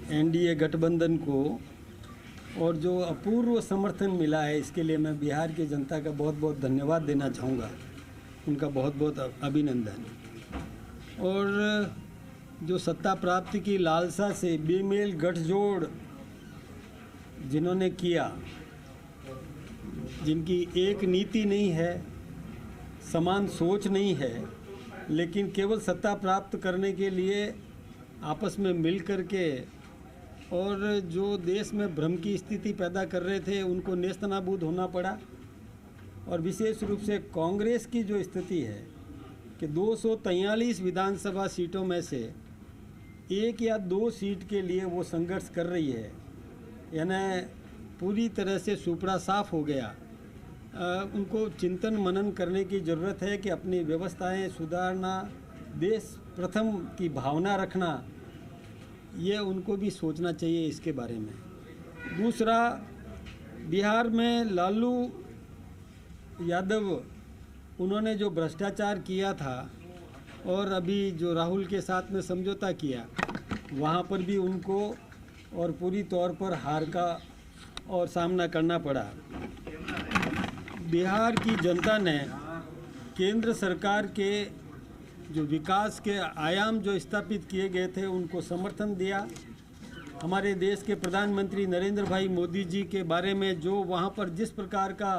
NDA गठबंधन को और जो अपूर्व समर्थन मिला है, इसके लिए मैं बिहार की जनता का बहुत बहुत धन्यवाद देना चाहूँगा। उनका बहुत बहुत अभिनंदन। और जो सत्ता प्राप्ति की लालसा से बेमेल गठजोड़ जिन्होंने किया, जिनकी एक नीति नहीं है, समान सोच नहीं है, लेकिन केवल सत्ता प्राप्त करने के लिए आपस में मिल कर के और जो देश में भ्रम की स्थिति पैदा कर रहे थे, उनको नेस्तनाबूद होना पड़ा। और विशेष रूप से कांग्रेस की जो स्थिति है कि 243 विधानसभा सीटों में से 1 या 2 सीट के लिए वो संघर्ष कर रही है, यानी पूरी तरह से सुपड़ा साफ हो गया। उनको चिंतन मनन करने की ज़रूरत है कि अपनी व्यवस्थाएं सुधारना, देश प्रथम की भावना रखना, ये उनको भी सोचना चाहिए इसके बारे में। दूसरा, बिहार में लालू यादव उन्होंने जो भ्रष्टाचार किया था और अभी जो राहुल के साथ में समझौता किया, वहाँ पर भी उनको और पूरी तौर पर हार का और सामना करना पड़ा। बिहार की जनता ने केंद्र सरकार के जो विकास के आयाम जो स्थापित किए गए थे, उनको समर्थन दिया। हमारे देश के प्रधानमंत्री नरेंद्र भाई मोदी जी के बारे में जो वहाँ पर जिस प्रकार का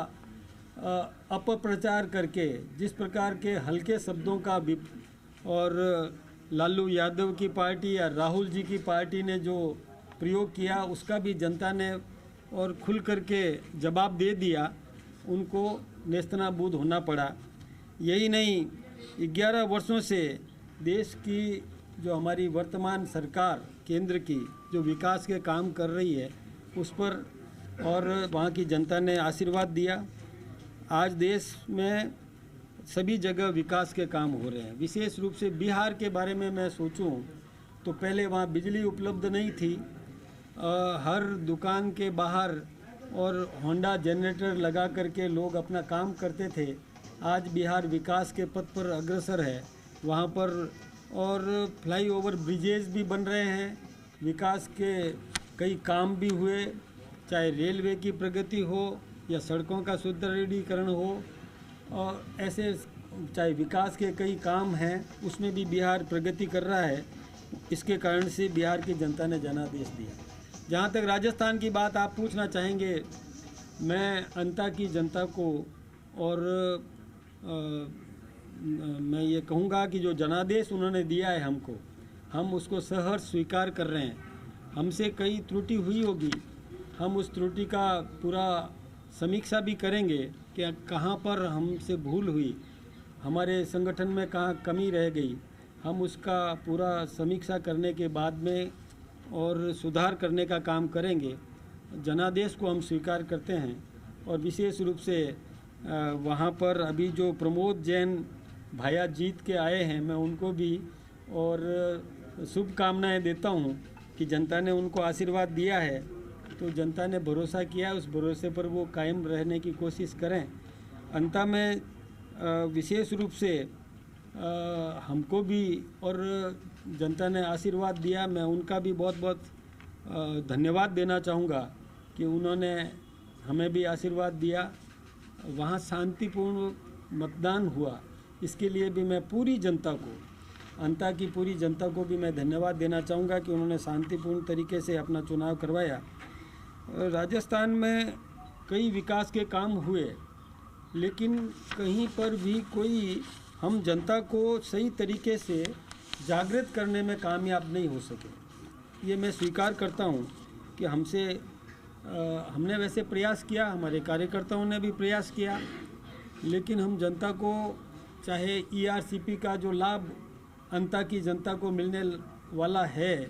अपप्रचार करके, जिस प्रकार के हल्के शब्दों का और लालू यादव की पार्टी या राहुल जी की पार्टी ने जो प्रयोग किया, उसका भी जनता ने और खुल करके जवाब दे दिया। उनको नेस्तनाबूद होना पड़ा। यही नहीं, 11 वर्षों से देश की जो हमारी वर्तमान सरकार केंद्र की जो विकास के काम कर रही है, उस पर और वहाँ की जनता ने आशीर्वाद दिया। आज देश में सभी जगह विकास के काम हो रहे हैं। विशेष रूप से बिहार के बारे में मैं सोचूं तो पहले वहाँ बिजली उपलब्ध नहीं थी। हर दुकान के बाहर और होंडा जनरेटर लगा करके लोग अपना काम करते थे। आज बिहार विकास के पथ पर अग्रसर है। वहाँ पर और फ्लाईओवर ब्रिजेज भी बन रहे हैं, विकास के कई काम भी हुए, चाहे रेलवे की प्रगति हो या सड़कों का सुदृढ़ीकरण हो, और ऐसे चाहे विकास के कई काम हैं, उसमें भी बिहार प्रगति कर रहा है। इसके कारण से बिहार की जनता ने जनादेश दिया। जहाँ तक राजस्थान की बात आप पूछना चाहेंगे, मैं अंता की जनता को और मैं ये कहूँगा कि जो जनादेश उन्होंने दिया है हमको, हम उसको सहर्ष स्वीकार कर रहे हैं। हमसे कई त्रुटि हुई होगी, हम उस त्रुटि का पूरा समीक्षा भी करेंगे कि कहाँ पर हमसे भूल हुई, हमारे संगठन में कहाँ कमी रह गई। हम उसका पूरा समीक्षा करने के बाद में और सुधार करने का काम करेंगे। जनादेश को हम स्वीकार करते हैं। और विशेष रूप से वहाँ पर अभी जो प्रमोद जैन भाया जीत के आए हैं, मैं उनको भी और शुभकामनाएं देता हूँ कि जनता ने उनको आशीर्वाद दिया है, तो जनता ने भरोसा किया, उस भरोसे पर वो कायम रहने की कोशिश करें। अंत में विशेष रूप से हमको भी और जनता ने आशीर्वाद दिया, मैं उनका भी बहुत बहुत धन्यवाद देना चाहूँगा कि उन्होंने हमें भी आशीर्वाद दिया। वहाँ शांतिपूर्ण मतदान हुआ, इसके लिए भी मैं पूरी जनता को, अंता की पूरी जनता को भी मैं धन्यवाद देना चाहूँगा कि उन्होंने शांतिपूर्ण तरीके से अपना चुनाव करवाया। राजस्थान में कई विकास के काम हुए, लेकिन कहीं पर भी कोई हम जनता को सही तरीके से जागृत करने में कामयाब नहीं हो सके। ये मैं स्वीकार करता हूँ कि हमने वैसे प्रयास किया, हमारे कार्यकर्ताओं ने भी प्रयास किया, लेकिन हम जनता को, चाहे ईआरसीपी का जो लाभ अंता की जनता को मिलने वाला है,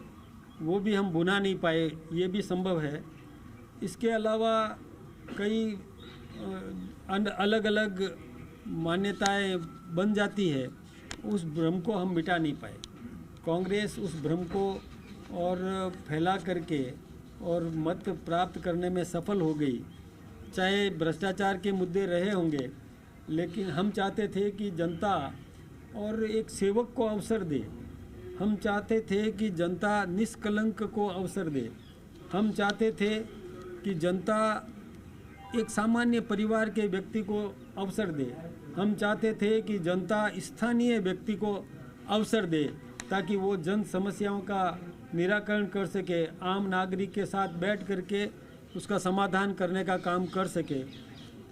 वो भी हम बुना नहीं पाए, ये भी संभव है। इसके अलावा कई अलग अलग मान्यताएं बन जाती है, उस भ्रम को हम मिटा नहीं पाए। कांग्रेस उस भ्रम को और फैला करके और मत प्राप्त करने में सफल हो गई। चाहे भ्रष्टाचार के मुद्दे रहे होंगे, लेकिन हम चाहते थे कि जनता और एक सेवक को अवसर दे। हम चाहते थे कि जनता निष्कलंक को अवसर दे। हम चाहते थे कि जनता एक सामान्य परिवार के व्यक्ति को अवसर दे। हम चाहते थे कि जनता स्थानीय व्यक्ति को अवसर दे ताकि वो जन समस्याओं का निराकरण कर सके, आम नागरिक के साथ बैठ करके उसका समाधान करने का काम कर सके,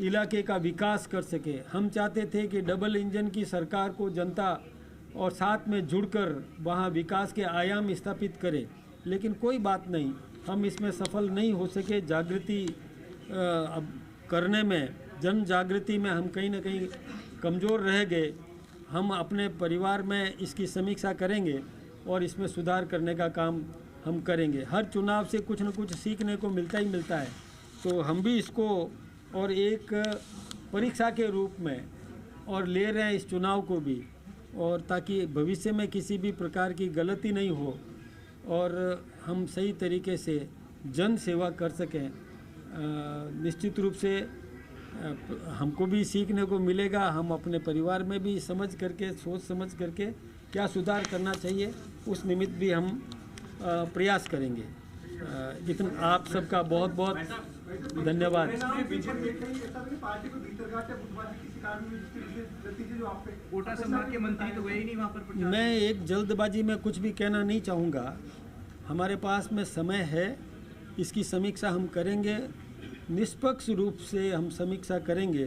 इलाके का विकास कर सके। हम चाहते थे कि डबल इंजन की सरकार को जनता और साथ में जुड़कर वहाँ विकास के आयाम स्थापित करे, लेकिन कोई बात नहीं, हम इसमें सफल नहीं हो सके। जागृति अब करने में, जन जागृति में हम कहीं ना कहीं कमज़ोर रह गए। हम अपने परिवार में इसकी समीक्षा करेंगे और इसमें सुधार करने का काम हम करेंगे। हर चुनाव से कुछ न कुछ सीखने को मिलता ही मिलता है, तो हम भी इसको और एक परीक्षा के रूप में और ले रहे हैं इस चुनाव को भी, और ताकि भविष्य में किसी भी प्रकार की गलती नहीं हो और हम सही तरीके से जन सेवा कर सकें। निश्चित रूप से हमको भी सीखने को मिलेगा। हम अपने परिवार में भी समझ करके, सोच समझ करके क्या सुधार करना चाहिए, उस निमित्त भी हम प्रयास करेंगे। इतना आप सबका बहुत बहुत धन्यवाद। मैं एक जल्दबाजी में कुछ भी कहना नहीं चाहूँगा। हमारे पास में समय है, इसकी समीक्षा हम करेंगे, निष्पक्ष रूप से हम समीक्षा करेंगे।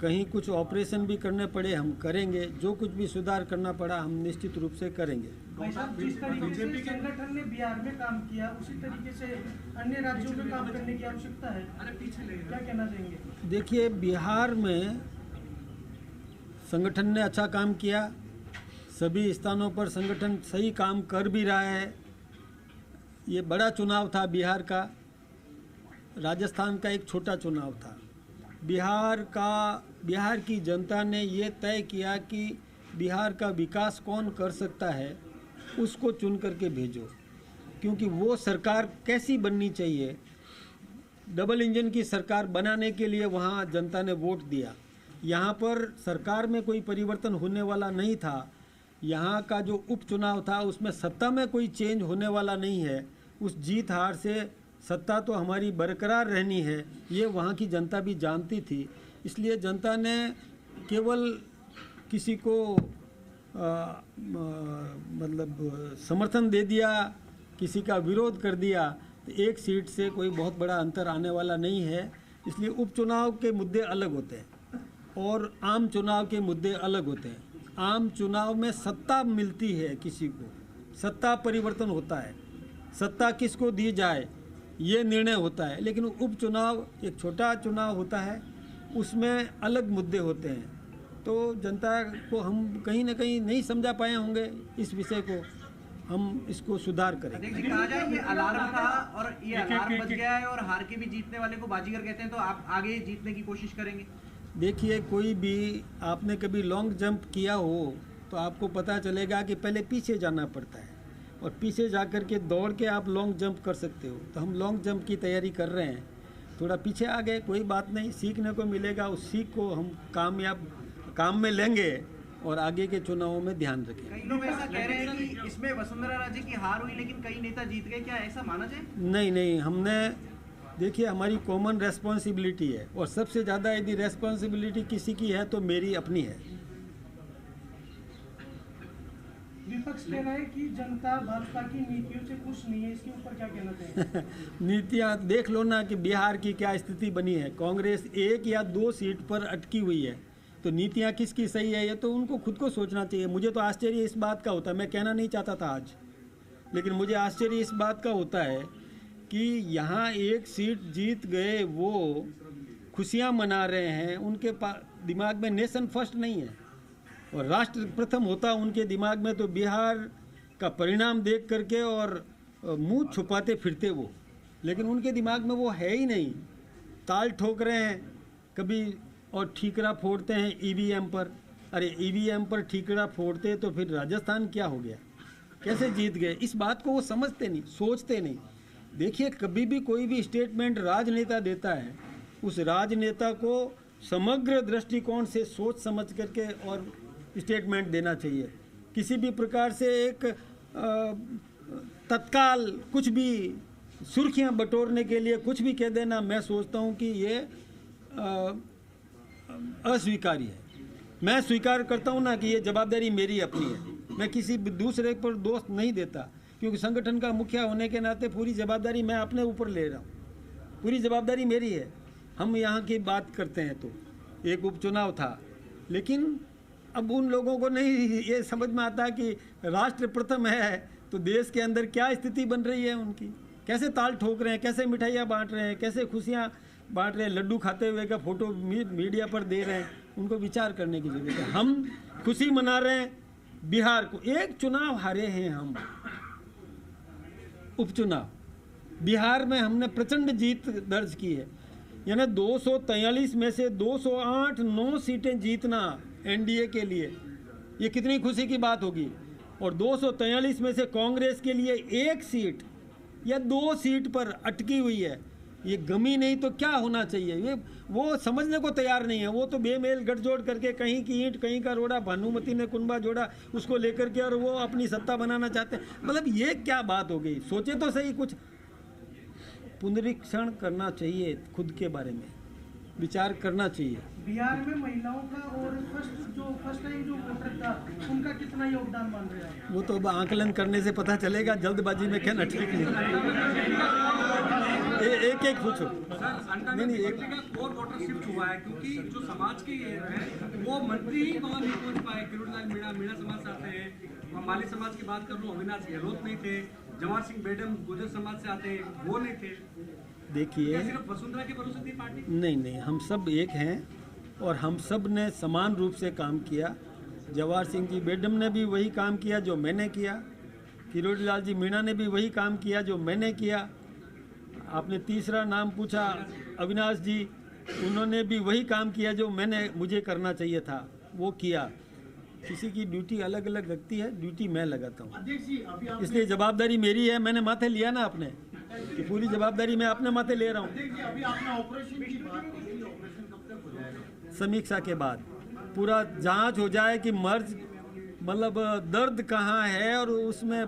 कहीं कुछ ऑपरेशन भी करने पड़े हम करेंगे, जो कुछ भी सुधार करना पड़ा हम निश्चित रूप से करेंगे। भाई साहब, जिस तरीके से संगठन ने बिहार में काम किया उसी तरीके से अन्य राज्यों में काम करने की आवश्यकता है, क्या कहना चाहेंगे? देखिए, बिहार में संगठन ने अच्छा काम किया, सभी स्थानों पर संगठन सही काम कर भी रहा है। ये बड़ा चुनाव था बिहार का, राजस्थान का एक छोटा चुनाव था। बिहार की जनता ने ये तय किया कि बिहार का विकास कौन कर सकता है, उसको चुन करके भेजो, क्योंकि वो सरकार कैसी बननी चाहिए। डबल इंजन की सरकार बनाने के लिए वहाँ जनता ने वोट दिया। यहाँ पर सरकार में कोई परिवर्तन होने वाला नहीं था। यहाँ का जो उपचुनाव था उसमें सत्ता में कोई चेंज होने वाला नहीं है। उस जीत हार से सत्ता तो हमारी बरकरार रहनी है, ये वहाँ की जनता भी जानती थी। इसलिए जनता ने केवल किसी को मतलब समर्थन दे दिया, किसी का विरोध कर दिया, तो एक सीट से कोई बहुत बड़ा अंतर आने वाला नहीं है। इसलिए उपचुनाव के मुद्दे अलग होते हैं और आम चुनाव के मुद्दे अलग होते हैं। आम चुनाव में सत्ता मिलती है किसी को, सत्ता परिवर्तन होता है, सत्ता किसको दी जाए ये निर्णय होता है। लेकिन उपचुनाव एक छोटा चुनाव होता है, उसमें अलग मुद्दे होते हैं। तो जनता को हम कहीं ना कहीं नहीं समझा पाए होंगे इस विषय को, हम इसको सुधार करेंगे। कहा जाए ये अलार्म था और ये अलार्म बज गया है और हार के भी जीतने वाले को बाजीगर कहते हैं, तो आप आगे जीतने की कोशिश करेंगे? देखिए, कोई भी आपने कभी लॉन्ग जंप किया हो तो आपको पता चलेगा कि पहले पीछे जाना पड़ता है और पीछे जा कर के दौड़ के आप लॉन्ग जंप कर सकते हो। तो हम लॉन्ग जंप की तैयारी कर रहे हैं, थोड़ा पीछे आ गए, कोई बात नहीं, सीखने को मिलेगा। उस सीख को हम काम में लेंगे और आगे के चुनावों में ध्यान रखेंगे। कई लोग ऐसा कह रहे हैं कि इसमें वसुंधरा राजे की हार हुई लेकिन कई नेता जीत गए, क्या ऐसा माना जाए? नहीं, हमने देखिए, हमारी कॉमन रेस्पॉन्सिबिलिटी है और सबसे ज़्यादा यदि रेस्पॉन्सिबिलिटी किसी की है तो मेरी अपनी है। विपक्ष कह रहा है कि जनता भाजपा की नीतियों से खुश नहीं है, इसके ऊपर क्या कहना चाहिए? नीतियाँ देख लो ना कि बिहार की क्या स्थिति बनी है। कांग्रेस 1 या 2 सीट पर अटकी हुई है, तो नीतियाँ किसकी सही है ये तो उनको खुद को सोचना चाहिए। मुझे तो आश्चर्य इस बात का होता है, मैं कहना नहीं चाहता था आज, लेकिन मुझे आश्चर्य इस बात का होता है कि यहाँ 1 सीट जीत गए, वो खुशियाँ मना रहे हैं, उनके दिमाग में नेशन फर्स्ट नहीं है और राष्ट्र प्रथम होता उनके दिमाग में तो बिहार का परिणाम देख करके और मुंह छुपाते फिरते वो, लेकिन उनके दिमाग में वो है ही नहीं। ताल ठोक रहे हैं कभी और ठीकरा फोड़ते हैं ईवीएम पर। अरे ईवीएम पर ठीकरा फोड़ते तो फिर राजस्थान क्या हो गया, कैसे जीत गए, इस बात को वो समझते नहीं, सोचते नहीं। देखिए, कभी भी कोई भी स्टेटमेंट राजनेता देता है, उस राजनेता को समग्र दृष्टिकोण से सोच समझ करके और स्टेटमेंट देना चाहिए। किसी भी प्रकार से एक तत्काल कुछ भी सुर्खियां बटोरने के लिए कुछ भी कह देना, मैं सोचता हूं कि ये अस्वीकार्य है। मैं स्वीकार करता हूं ना कि ये जवाबदारी मेरी अपनी है, मैं किसी दूसरे पर दोष नहीं देता, क्योंकि संगठन का मुखिया होने के नाते पूरी जवाबदारी मैं अपने ऊपर ले रहा हूं, पूरी जवाबदारी मेरी है। हम यहाँ की बात करते हैं तो एक उपचुनाव था, लेकिन अब उन लोगों को नहीं ये समझ में आता कि राष्ट्र प्रथम है तो देश के अंदर क्या स्थिति बन रही है उनकी, कैसे ताल ठोक रहे हैं, कैसे मिठाइयाँ बांट रहे हैं, कैसे खुशियाँ बांट रहे हैं, लड्डू खाते हुए का फोटो मीडिया पर दे रहे हैं। उनको विचार करने की जरूरत है। हम खुशी मना रहे हैं बिहार को, एक चुनाव हारे हैं हम, उपचुनाव बिहार में हमने प्रचंड जीत दर्ज की है, यानी 243 में से 208 9 सीटें जीतना एनडीए के लिए, ये कितनी खुशी की बात होगी। और 243 में से कांग्रेस के लिए 1 सीट या 2 सीट पर अटकी हुई है, ये गमी नहीं तो क्या होना चाहिए। ये वो समझने को तैयार नहीं है, वो तो बेमेल गठजोड़ करके कहीं की ईंट कहीं का रोड़ा, भानुमति ने कुनबा जोड़ा उसको लेकर के और वो अपनी सत्ता बनाना चाहते हैं। मतलब ये क्या बात हो गई, सोचे तो सही, कुछ पुनरीक्षण करना चाहिए, खुद के बारे में विचार करना चाहिए। बिहार में महिलाओं का और फर्स्ट टाइम जो वोटर था उनका कितना योगदान मान रहे हैं? वो तो अब आंकलन करने से पता चलेगा, जल्दबाजी में कहना ठीक नहीं। एक एक पूछो। नहीं, एक कोर वोटर शिफ्ट हुआ है क्योंकि जो समाज के हैं वो मंत्री ही वहाँ नहीं पहुँच पाए। किरोड़ीलाल मीणा समाज से आते हैं, माली समाज की बात कर लूँ, अविनाश गहलोत नहीं थे, जवाहर सिंह बेडम गुर्जर समाज से आते हैं, वो नहीं थे। देखिए, सिर्फ वसुंधरा के भरोसे थी पार्टी? नहीं, हम सब एक हैं और हम सब ने समान रूप से काम किया। जवाहर सिंह जी बेडम ने भी वही काम किया जो मैंने किया, किरोड़ीलाल जी मीणा ने भी वही काम किया जो मैंने किया। आपने तीसरा नाम पूछा अविनाश जी, उन्होंने भी वही काम किया जो मुझे करना चाहिए था, वो किया। किसी की ड्यूटी अलग अलग लगती है, ड्यूटी मैं लगाता हूँ, इसलिए जवाबदारी मेरी है। मैंने माथे लिया ना अपने, कि पूरी जवाबदारी मैं अपने माथे ले रहा हूँ। समीक्षा के बाद पूरा जांच हो जाए कि मर्ज मतलब दर्द कहाँ है और उसमें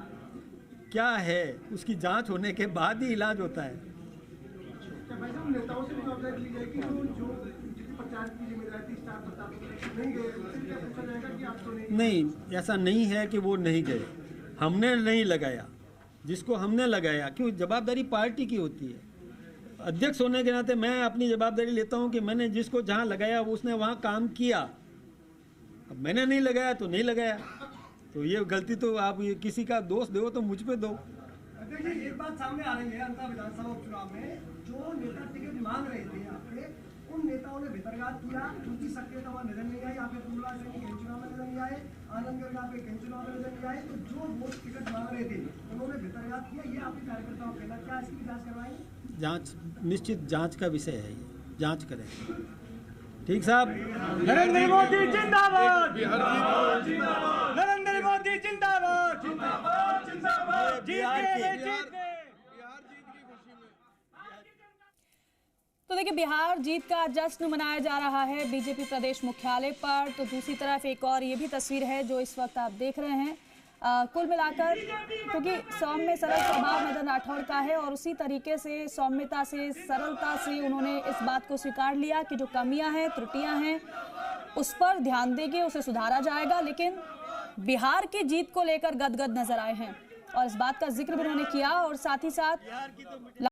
क्या है, उसकी जांच होने के बाद ही इलाज होता है। नहीं, ऐसा नहीं है कि वो नहीं गए, हमने नहीं लगाया। जिसको हमने लगाया, क्यों, जवाबदारी पार्टी की होती है। अध्यक्ष होने के नाते मैं अपनी जवाबदारी लेता हूं कि मैंने जिसको जहां लगाया उसने वहां काम किया। अब मैंने नहीं लगाया तो नहीं लगाया, तो ये गलती तो आप ये किसी का दोष दो तो मुझ पे दो। देखिए, एक बात सामने आ रही है अंतर विधानसभा उपचुनाव में, जो नेता टिकट मांग रहे थे आपके, उन नेताओं ने भितरघात किया, उनकी सक्रियता वहाँ नजर नहीं आई। आपके कुंडला सिंह कहीं चुनाव में नजर नहीं आए, आनंदगढ़ का आपके कहीं चुनाव में नजर नहीं आए। तो जो वोट टिकट मांग रहे थे उन्होंने भितरघात किया, ये आपके कार्यकर्ताओं का कहना, क्या इसकी जाँच करवाएंगे? जांच, निश्चित जांच का विषय है, ये जांच करें। ठीक साहब। नरेंद्र मोदी जिंदाबाद, नरेंद्र मोदी जिंदाबाद, तो देखिए, बिहार जीत का जश्न मनाया जा रहा है बीजेपी प्रदेश मुख्यालय पर। तो दूसरी तरफ एक और ये भी तस्वीर है जो इस वक्त आप देख रहे हैं। कुल मिलाकर क्योंकि सौम्य सरल स्वभाव मदन राठौड़ का है और उसी तरीके से सौम्यता से, सरलता से उन्होंने इस बात को स्वीकार लिया कि जो कमियां हैं, त्रुटियां हैं, उस पर ध्यान देंगे, उसे सुधारा जाएगा। लेकिन बिहार की जीत को लेकर गदगद नजर आए हैं और इस बात का जिक्र भी उन्होंने किया और साथ ही साथ